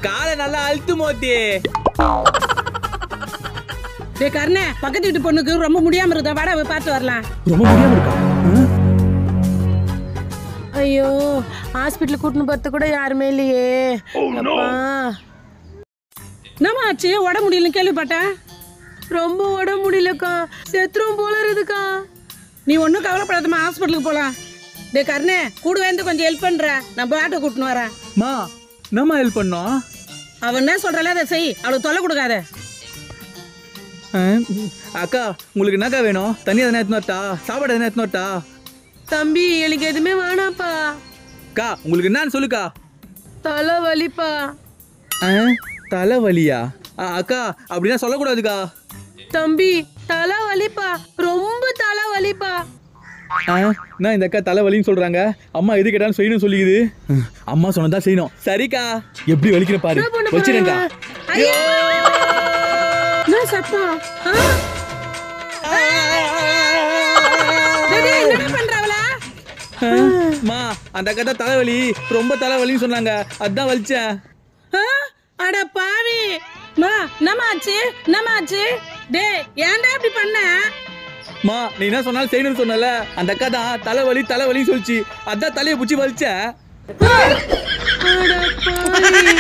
காலை நல்லா அழுத்து மோத்தி. டேய் கர்ணே, பக்கத்து வீட்டு பொண்ணுக்கு ரொம்ப முடியாம இருக்கா, வாடா போய் பார்த்து வரலாம். ரொம்ப முடியாம இருக்கா? ஐயோ, ஹாஸ்பிட்டல் கூட்டின்னு போறது கூட யாருமே இல்லையே. என்னம்மா ஆச்சு? உடம்பு முடியலன்னு கேள்விப்பட்டேன். ரொம்ப உடம்பு முடியலக்கா, செத்துரும் போல இருக்குக்கா. நீ ஒன்றும் கவலைப்படாதம்மா, ஹாஸ்பிட்டலுக்கு போகலாம். டே கர்ணே, கூட வந்து கொஞ்சம் ஹெல்ப் பண்ற, நான் ஆட்டோ கூட்டின்னு வரேன். மா என்னம்மா ஹெல்ப் பண்ணோம்? அவன் என்ன சொல்றாளே அதை செய், அவளுக்கு தொல்லை கொடுக்காத. அக்கா உங்களுக்கு என்னக்கா வேணும்? தண்ணி எதனா எடுத்துன்னு வரட்டா? சாப்பாடு எதனா எடுத்துன்னு வரட்டா? தம்பி எனக்கு எதுவுமே வேணாப்பா. அக்கா உங்களுக்கு என்னன்னு சொல்லுக்கா. தலை வலிப்பா. தலைவலியா? அக்கா அப்படின்னா சொல்லக்கூடாதுக்கா. தம்பி தலை வலிப்பா, ரொம்ப தலை வலிப்பா. நான் இந்த அக்கா தலைவலின்னு சொல்றாங்க. அம்மா எது கேட்டாலும் செய்யணும் சொல்லிக்குது. அம்மா சொன்னதா செய்யணும். சரிக்கா, எப்படி வலிக்கிற பாரு. வச்சிருக்கா. என்ன சத்தம்? என்ன பண்றாவளா? மா அந்த அக்கா தான் தலைவலி, ரொம்ப தலைவலின்னு சொன்னாங்க, அதான் வலிச்சேன். அட பாவி, மா என்னமாச்சு என்னமாச்சு? டேய் ஏன்டா இப்படி பண்ண? மா நீ என்ன சொன்னாலும் செய்யணும்னு சொன்னல, அந்த அக்கா தான் தலைவலி தலைவலின்னு சொல்லிச்சு, அதான் தலையை பிடிச்சி வலிச்சேன். அட பாவி.